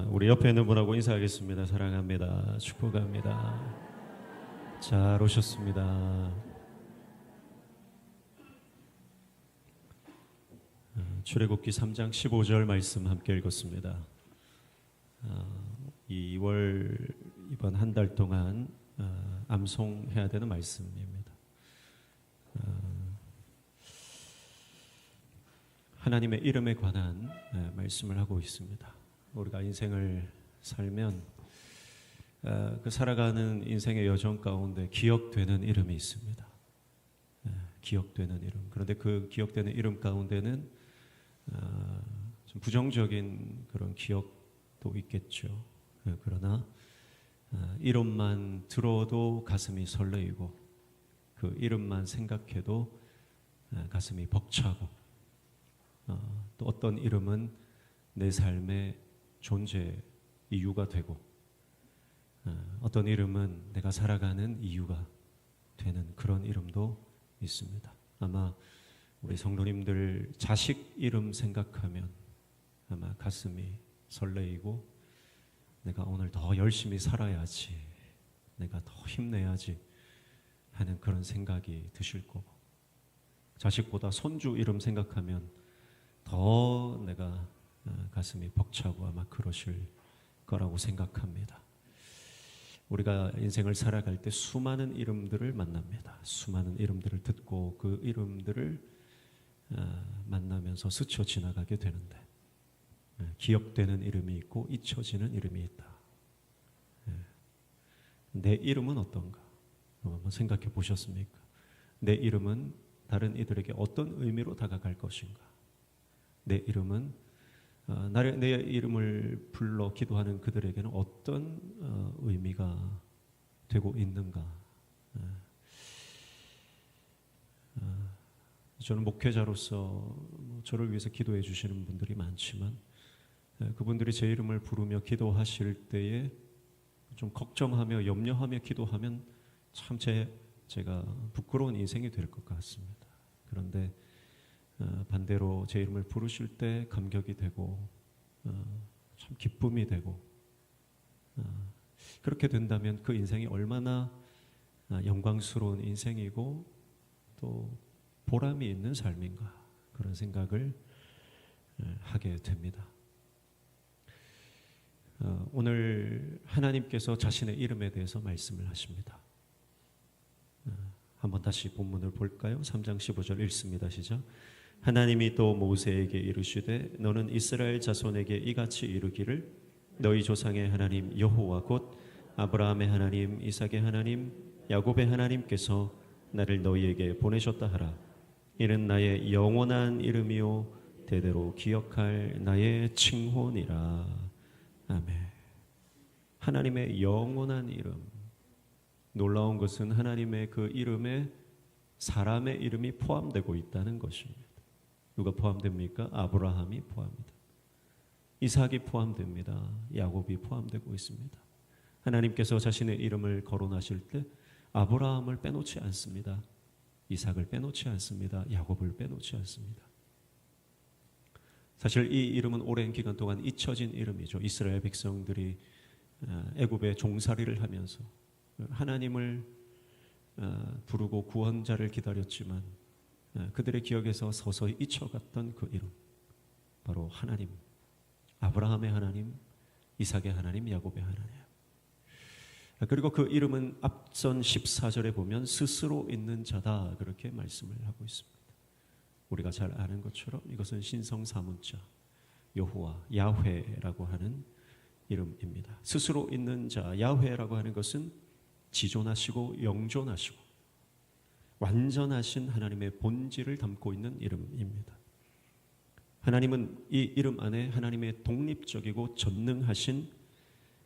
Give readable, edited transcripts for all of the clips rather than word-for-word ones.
우리 옆에 있는 분하고 인사하겠습니다. 사랑합니다. 축복합니다. 잘 오셨습니다. 출애굽기 3장 15절 말씀 함께 읽었습니다. 2월 이번 한 달 동안 암송해야 되는 말씀입니다. 하나님의 이름에 관한 말씀을 하고 있습니다. 우리가 인생을 살면 그 살아가는 인생의 여정 가운데 기억되는 이름이 있습니다. 기억되는 이름. 그런데 그 기억되는 이름 가운데는 좀 부정적인 그런 기억도 있겠죠. 그러나 이름만 들어도 가슴이 설레이고 그 이름만 생각해도 가슴이 벅차고 또 어떤 이름은 내 삶의 존재 이유가 되고 어떤 이름은 내가 살아가는 이유가 되는 그런 이름도 있습니다. 아마 우리 성도님들 자식 이름 생각하면 아마 가슴이 설레이고 내가 오늘 더 열심히 살아야지, 내가 더 힘내야지 하는 그런 생각이 드실 거고, 자식보다 손주 이름 생각하면 더 내가 가슴이 벅차고 아마 그러실 거라고 생각합니다. 우리가 인생을 살아갈 때 수많은 이름들을 만납니다. 수많은 이름들을 듣고 그 이름들을 만나면서 스쳐 지나가게 되는데 기억되는 이름이 있고 잊혀지는 이름이 있다. 내 이름은 어떤가? 한번 생각해 보셨습니까? 내 이름은 다른 이들에게 어떤 의미로 다가갈 것인가? 내 이름은 내 이름을 불러 기도하는 그들에게는 어떤 의미가 되고 있는가? 저는 목회자로서 저를 위해서 기도해 주시는 분들이 많지만 그분들이 제 이름을 부르며 기도하실 때에 좀 걱정하며 염려하며 기도하면 참 제가 부끄러운 인생이 될 것 같습니다. 그런데 반대로 제 이름을 부르실 때 감격이 되고 참 기쁨이 되고 그렇게 된다면 그 인생이 얼마나 영광스러운 인생이고 또 보람이 있는 삶인가, 그런 생각을 하게 됩니다. 오늘 하나님께서 자신의 이름에 대해서 말씀을 하십니다. 한번 다시 본문을 볼까요? 3장 15절 읽습니다. 시작. 하나님이 또 모세에게 이르시되 너는 이스라엘 자손에게 이같이 이르기를 너희 조상의 하나님 여호와 곧 아브라함의 하나님, 이삭의 하나님, 야곱의 하나님께서 나를 너희에게 보내셨다 하라. 이는 나의 영원한 이름이요 대대로 기억할 나의 칭호니라. 아멘. 하나님의 영원한 이름. 놀라운 것은 하나님의 그 이름에 사람의 이름이 포함되고 있다는 것입니다. 누가 포함됩니까? 아브라함이 포함입니다. 이삭이 포함됩니다. 야곱이 포함되고 있습니다. 하나님께서 자신의 이름을 거론하실 때 아브라함을 빼놓지 않습니다. 이삭을 빼놓지 않습니다. 야곱을 빼놓지 않습니다. 사실 이 이름은 오랜 기간 동안 잊혀진 이름이죠. 이스라엘 백성들이 애굽의 종살이를 하면서 하나님을 부르고 구원자를 기다렸지만 그들의 기억에서 서서히 잊혀갔던 그 이름, 바로 하나님, 아브라함의 하나님, 이삭의 하나님, 야곱의 하나님. 그리고 그 이름은 앞선 14절에 보면 스스로 있는 자다, 그렇게 말씀을 하고 있습니다. 우리가 잘 아는 것처럼 이것은 신성사문자 여호와, 야훼라고 하는 이름입니다. 스스로 있는 자, 야훼라고 하는 것은 지존하시고 영존하시고 완전하신 하나님의 본질을 담고 있는 이름입니다. 하나님은 이 이름 안에 하나님의 독립적이고 전능하신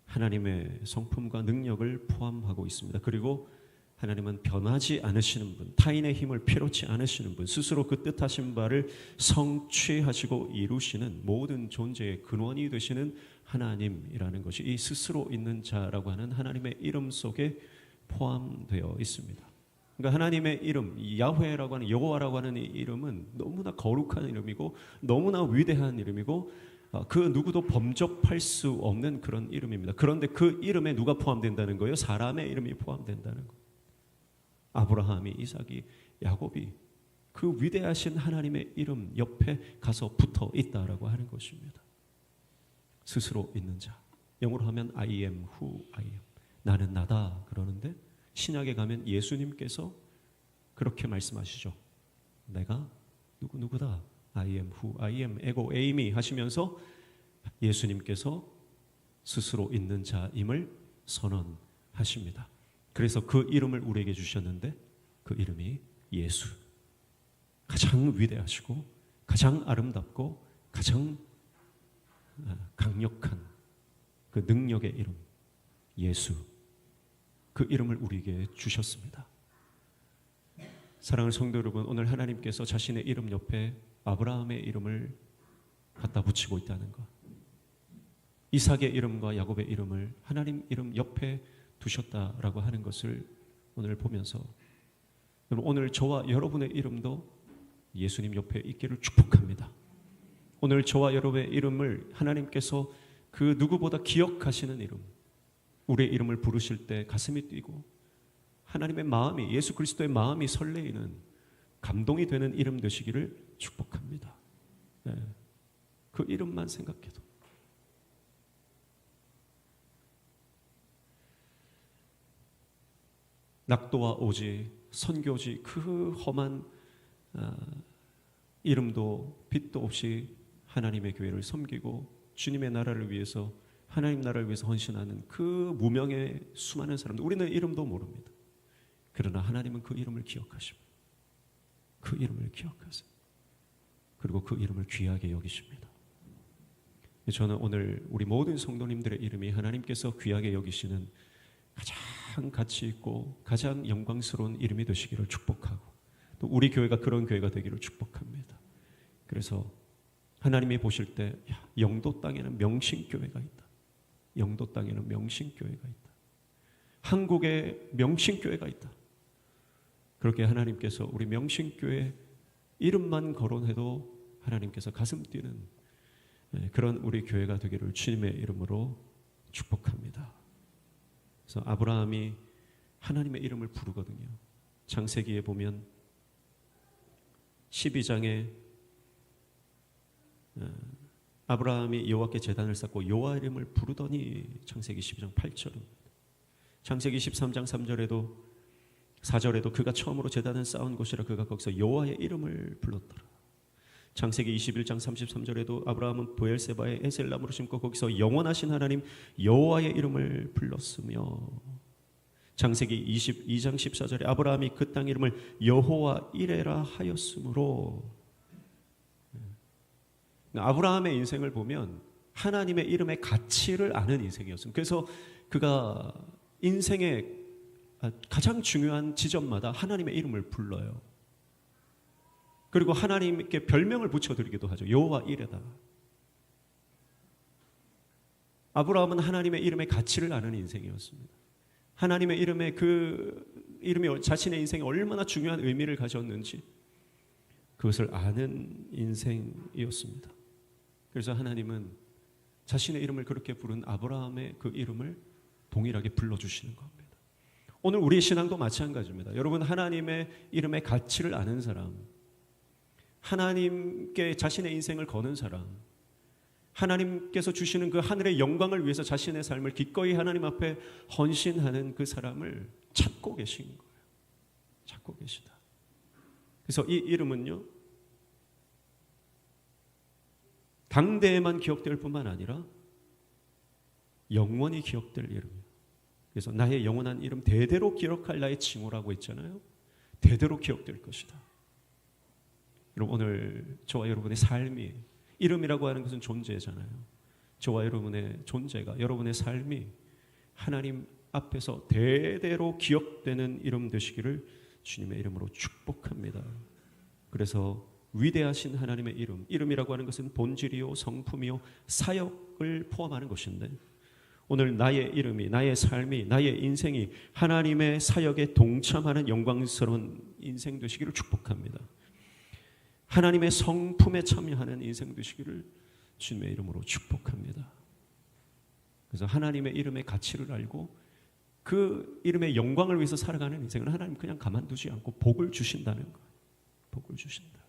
하나님의 성품과 능력을 포함하고 있습니다. 그리고 하나님은 변하지 않으시는 분, 타인의 힘을 필요치 않으시는 분, 스스로 그 뜻하신 바를 성취하시고 이루시는 모든 존재의 근원이 되시는 하나님이라는 것이 이 스스로 있는 자라고 하는 하나님의 이름 속에 포함되어 있습니다. 그러니까 하나님의 이름, 야훼라고 하는, 여호와라고 하는 이 이름은 너무나 거룩한 이름이고 너무나 위대한 이름이고 그 누구도 범접할 수 없는 그런 이름입니다. 그런데 그 이름에 누가 포함된다는 거예요? 사람의 이름이 포함된다는 거예요. 아브라함이, 이삭이, 야곱이 그 위대하신 하나님의 이름 옆에 가서 붙어 있다라고 하는 것입니다. 스스로 있는 자. 영어로 하면 I am who I am. 나는 나다 그러는데 신약에 가면 예수님께서 그렇게 말씀하시죠. 내가 누구다. I am who I am. 에고 에이미 하시면서 예수님께서 스스로 있는 자임을 선언하십니다. 그래서 그 이름을 우리에게 주셨는데 그 이름이 예수. 가장 위대하시고 가장 아름답고 가장 강력한 그 능력의 이름 예수. 그 이름을 우리에게 주셨습니다. 사랑하는 성도 여러분, 오늘 하나님께서 자신의 이름 옆에 아브라함의 이름을 갖다 붙이고 있다는 것, 이삭의 이름과 야곱의 이름을 하나님 이름 옆에 두셨다라고 하는 것을 오늘 보면서 오늘 저와 여러분의 이름도 예수님 옆에 있기를 축복합니다. 오늘 저와 여러분의 이름을 하나님께서 그 누구보다 기억하시는 이름, 우리의 이름을 부르실 때 가슴이 뛰고 하나님의 마음이, 예수 그리스도의 마음이 설레이는 감동이 되는 이름 되시기를 축복합니다. 네. 그 이름만 생각해도 낙도와 오지, 선교지 그 험한 이름도 빛도 없이 하나님의 교회를 섬기고 주님의 나라를 위해서, 하나님 나라를 위해서 헌신하는 그 무명의 수많은 사람들, 우리는 이름도 모릅니다. 그러나 하나님은 그 이름을 기억하십니다. 그 이름을 기억하세요. 그리고 그 이름을 귀하게 여기십니다. 저는 오늘 우리 모든 성도님들의 이름이 하나님께서 귀하게 여기시는 가장 가치 있고 가장 영광스러운 이름이 되시기를 축복하고, 또 우리 교회가 그런 교회가 되기를 축복합니다. 그래서 하나님이 보실 때 영도 땅에는 명신교회가 있다. 영도 땅에는 명신교회가 있다. 한국에 명신교회가 있다. 그렇게 하나님께서 우리 명신교회 이름만 거론해도 하나님께서 가슴 뛰는 그런 우리 교회가 되기를 주님의 이름으로 축복합니다. 그래서 아브라함이 하나님의 이름을 부르거든요. 창세기에 보면 12장에 아브라함이 여호와께 제단을 쌓고 여호와 이름을 부르더니 창세기 12장 8절입니다. 창세기 13장 3절에도 4절에도 그가 처음으로 제단을 쌓은 곳이라 그가 거기서 여호와의 이름을 불렀더라. 창세기 21장 33절에도 아브라함은 브엘세바에 에셀나무를 심고 거기서 영원하신 하나님 여호와의 이름을 불렀으며, 창세기 22장 14절에 아브라함이 그 땅 이름을 여호와 이레라 하였으므로, 아브라함의 인생을 보면 하나님의 이름의 가치를 아는 인생이었습니다. 그래서 그가 인생의 가장 중요한 지점마다 하나님의 이름을 불러요. 그리고 하나님께 별명을 붙여드리기도 하죠. 여호와 이레다. 아브라함은 하나님의 이름의 가치를 아는 인생이었습니다. 하나님의 이름의 그 이름이 자신의 인생에 얼마나 중요한 의미를 가졌는지 그것을 아는 인생이었습니다. 그래서 하나님은 자신의 이름을 그렇게 부른 아브라함의 그 이름을 동일하게 불러주시는 겁니다. 오늘 우리의 신앙도 마찬가지입니다. 여러분, 하나님의 이름의 가치를 아는 사람, 하나님께 자신의 인생을 거는 사람, 하나님께서 주시는 그 하늘의 영광을 위해서 자신의 삶을 기꺼이 하나님 앞에 헌신하는 그 사람을 찾고 계신 거예요. 찾고 계시다. 그래서 이 이름은요, 당대에만 기억될 뿐만 아니라 영원히 기억될 이름이에요. 그래서 나의 영원한 이름, 대대로 기억할 나의 칭호라고 했잖아요. 대대로 기억될 것이다. 여러분, 오늘 저와 여러분의 삶이, 이름이라고 하는 것은 존재잖아요. 저와 여러분의 존재가, 여러분의 삶이 하나님 앞에서 대대로 기억되는 이름 되시기를 주님의 이름으로 축복합니다. 그래서 위대하신 하나님의 이름, 이름이라고 하는 것은 본질이요 성품이요 사역을 포함하는 것인데, 오늘 나의 이름이, 나의 삶이, 나의 인생이 하나님의 사역에 동참하는 영광스러운 인생 되시기를 축복합니다. 하나님의 성품에 참여하는 인생 되시기를 주님의 이름으로 축복합니다. 그래서 하나님의 이름의 가치를 알고 그 이름의 영광을 위해서 살아가는 인생을 하나님 그냥 가만두지 않고 복을 주신다는 거예요. 복을 주신다.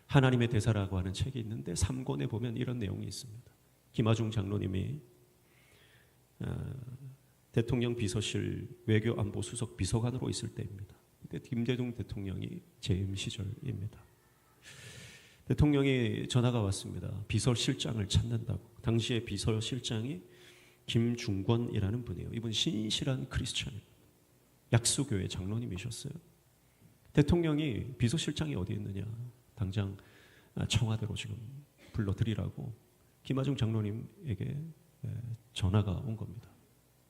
하나님의 대사라고 하는 책이 있는데 3권에 보면 이런 내용이 있습니다. 김하중 장로님이 대통령 비서실 외교안보수석 비서관으로 있을 때입니다. 그때 김대중 대통령이 재임 시절입니다. 대통령이 전화가 왔습니다. 비서실장을 찾는다고. 당시에 비서실장이 김중권이라는 분이에요. 이분 신실한 크리스찬입니다. 약수교회 장로님이셨어요. 대통령이 비서실장이 어디 있느냐, 당장 청와대로 지금 불러드리라고 김하중 장로님에게 전화가 온 겁니다.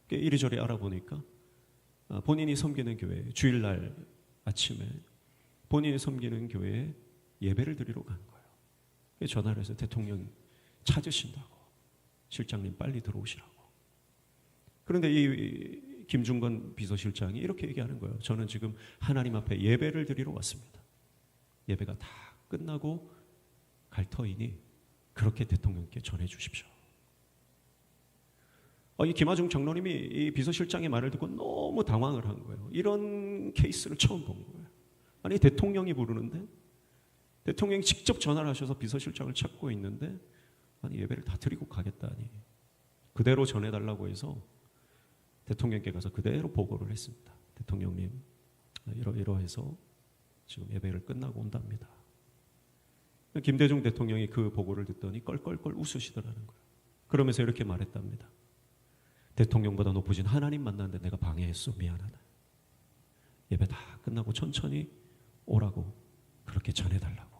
이리저리 알아보니까 본인이 섬기는 교회, 주일날 아침에 본인이 섬기는 교회에 예배를 드리러 간 거예요. 전화를 해서 대통령 찾으신다고, 실장님 빨리 들어오시라고. 그런데 이 김중건 비서실장이 이렇게 얘기하는 거예요. 저는 지금 하나님 앞에 예배를 드리러 왔습니다. 예배가 다 끝나고 갈 터이니 그렇게 대통령께 전해 주십시오. 이 김하중 장로님이 이 비서실장의 말을 듣고 너무 당황을 한 거예요. 이런 케이스를 처음 본 거예요. 아니, 대통령이 부르는데, 대통령이 직접 전화를 하셔서 비서실장을 찾고 있는데, 아니 예배를 다 드리고 가겠다니 그대로 전해달라고 해서 대통령께 가서 그대로 보고를 했습니다. 대통령님, 이러해서 지금 예배를 끝나고 온답니다. 김대중 대통령이 그 보고를 듣더니 껄껄껄 웃으시더라는 거예요. 그러면서 이렇게 말했답니다. 대통령보다 높으신 하나님 만났는데 내가 방해했어, 미안하다. 예배 다 끝나고 천천히 오라고 그렇게 전해달라고.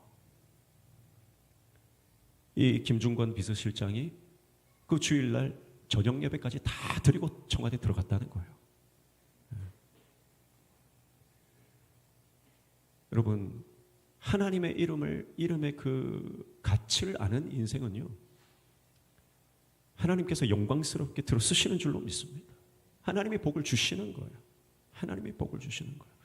이 김중권 비서실장이 그 주일날 저녁 예배까지 다 드리고 청와대 들어갔다는 거예요. 여러분, 하나님의 이름의 그 가치를 아는 인생은요, 하나님께서 영광스럽게 들어 쓰시는 줄로 믿습니다. 하나님이 복을 주시는 거예요. 하나님이 복을 주시는 거예요.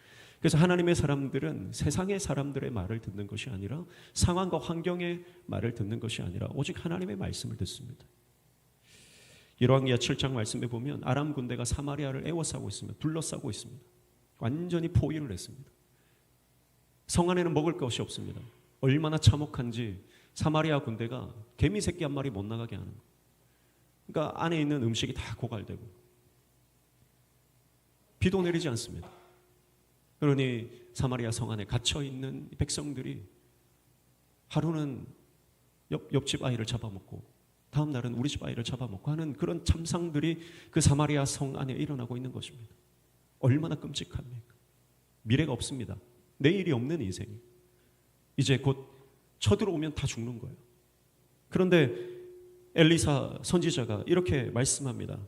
그래서 하나님의 사람들은 세상의 사람들의 말을 듣는 것이 아니라, 상황과 환경의 말을 듣는 것이 아니라 오직 하나님의 말씀을 듣습니다. 열왕기하 7장 말씀에 보면 아람 군대가 사마리아를 에워싸고 있습니다. 둘러싸고 있습니다. 완전히 포위를 했습니다. 성 안에는 먹을 것이 없습니다. 얼마나 참혹한지 사마리아 군대가 개미 새끼 한 마리 못 나가게 하는 거예요. 그러니까 안에 있는 음식이 다 고갈되고 비도 내리지 않습니다. 그러니 사마리아 성 안에 갇혀있는 백성들이 하루는 옆집 아이를 잡아먹고 다음 날은 우리 집 아이를 잡아먹고 하는 그런 참상들이 그 사마리아 성 안에 일어나고 있는 것입니다. 얼마나 끔찍합니까? 미래가 없습니다. 내일이 없는 인생이 이제 곧 쳐들어오면 다 죽는 거예요. 그런데 엘리사 선지자가 이렇게 말씀합니다.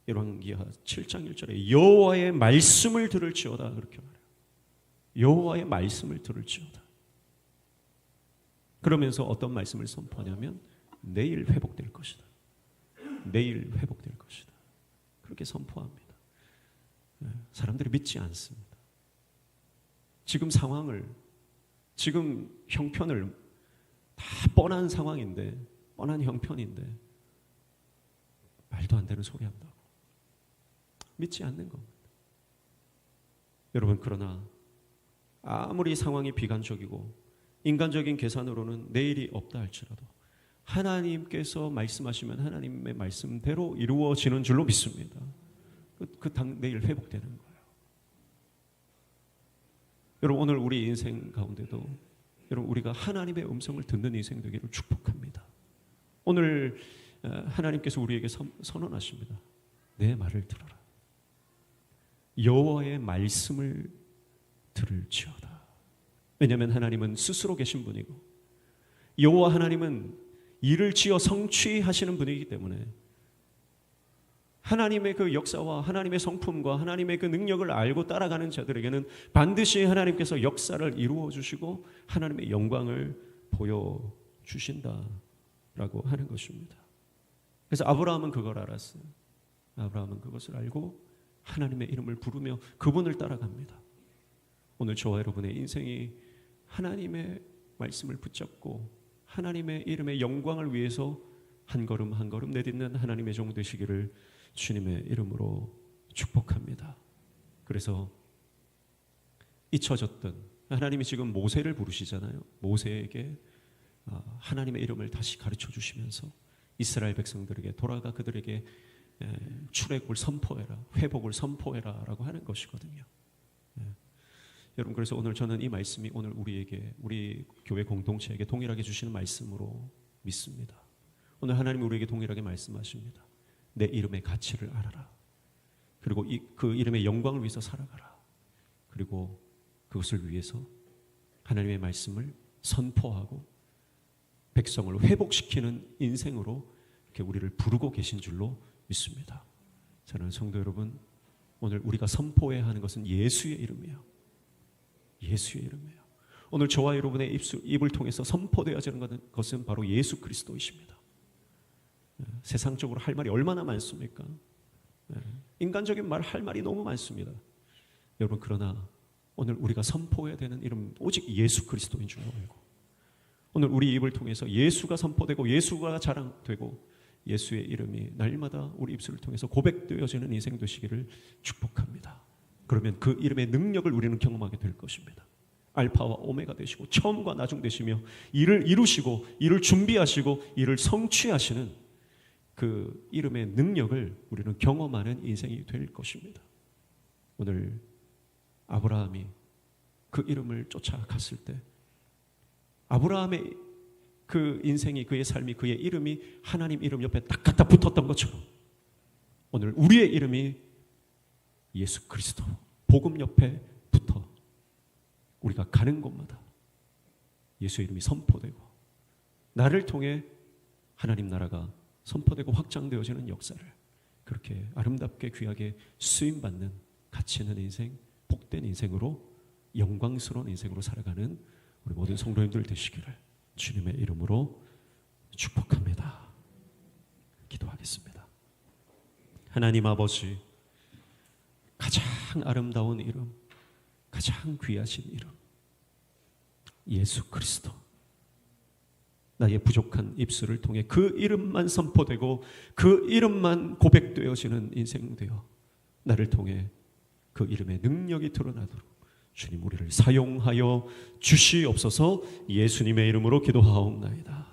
열왕기하 7장 1절에 여호와의 말씀을 들을지어다, 그렇게 말해요. 여호와의 말씀을 들을지어다. 그러면서 어떤 말씀을 선포하냐면 내일 회복될 것이다. 내일 회복될 것이다. 그렇게 선포합니다. 사람들이 믿지 않습니다. 지금 상황을, 지금 형편을, 다 뻔한 상황인데, 뻔한 형편인데 말도 안 되는 소리 한다고 믿지 않는 겁니다. 여러분, 그러나 아무리 상황이 비관적이고 인간적인 계산으로는 내일이 없다 할지라도 하나님께서 말씀하시면 하나님의 말씀대로 이루어지는 줄로 믿습니다. 내일 회복되는 거예요. 여러분, 오늘 우리 인생 가운데도 여러분, 우리가 하나님의 음성을 듣는 인생 되기를 축복합니다. 오늘 하나님께서 우리에게 선언하십니다. 내 말을 들어라. 여호와의 말씀을 들을지어다. 왜냐하면 하나님은 스스로 계신 분이고 여호와 하나님은 일을 지어 성취하시는 분이기 때문에 하나님의 그 역사와 하나님의 성품과 하나님의 그 능력을 알고 따라가는 자들에게는 반드시 하나님께서 역사를 이루어 주시고 하나님의 영광을 보여주신다라고 하는 것입니다. 그래서 아브라함은 그걸 알았어요. 아브라함은 그것을 알고 하나님의 이름을 부르며 그분을 따라갑니다. 오늘 저와 여러분의 인생이 하나님의 말씀을 붙잡고 하나님의 이름의 영광을 위해서 한 걸음 한 걸음 내딛는 하나님의 종 되시기를 주님의 이름으로 축복합니다. 그래서 잊혀졌던 하나님이 지금 모세를 부르시잖아요. 모세에게 하나님의 이름을 다시 가르쳐 주시면서 이스라엘 백성들에게 돌아가 그들에게 출애굽을 선포해라, 회복을 선포해라 라고 하는 것이거든요. 여러분, 그래서 오늘 저는 이 말씀이 오늘 우리에게, 우리 교회 공동체에게 동일하게 주시는 말씀으로 믿습니다. 오늘 하나님이 우리에게 동일하게 말씀하십니다. 내 이름의 가치를 알아라. 그리고 그 이름의 영광을 위해서 살아가라. 그리고 그것을 위해서 하나님의 말씀을 선포하고 백성을 회복시키는 인생으로 이렇게 우리를 부르고 계신 줄로 믿습니다. 저는 성도 여러분, 오늘 우리가 선포해야 하는 것은 예수의 이름이에요. 예수의 이름이에요. 오늘 저와 여러분의 입을 통해서 선포되어지는 것은 바로 예수 그리스도이십니다. 세상적으로 할 말이 얼마나 많습니까? 인간적인 말 할 말이 너무 많습니다. 여러분, 그러나 오늘 우리가 선포해야 되는 이름 오직 예수 그리스도인 줄 알고, 오늘 우리 입을 통해서 예수가 선포되고 예수가 자랑되고 예수의 이름이 날마다 우리 입술을 통해서 고백되어지는 인생 되시기를 축복합니다. 그러면 그 이름의 능력을 우리는 경험하게 될 것입니다. 알파와 오메가 되시고 처음과 나중 되시며 일을 이루시고 일을 준비하시고 일을 성취하시는 그 이름의 능력을 우리는 경험하는 인생이 될 것입니다. 오늘 아브라함이 그 이름을 쫓아갔을 때 아브라함의 그 인생이, 그의 삶이, 그의 이름이 하나님 이름 옆에 딱 갖다 붙었던 것처럼 오늘 우리의 이름이 예수 그리스도 복음 옆에 붙어 우리가 가는 곳마다 예수의 이름이 선포되고 나를 통해 하나님 나라가 선포되고 확장되어지는 역사를 그렇게 아름답게 귀하게 쓰임받는 가치 있는 인생, 복된 인생으로, 영광스러운 인생으로 살아가는 우리 모든 성도님들 되시기를 주님의 이름으로 축복합니다. 기도하겠습니다. 하나님 아버지, 가장 아름다운 이름, 가장 귀하신 이름 예수 그리스도, 나의 부족한 입술을 통해 그 이름만 선포되고 그 이름만 고백되어지는 인생 되어 나를 통해 그 이름의 능력이 드러나도록 주님 우리를 사용하여 주시옵소서. 예수님의 이름으로 기도하옵나이다.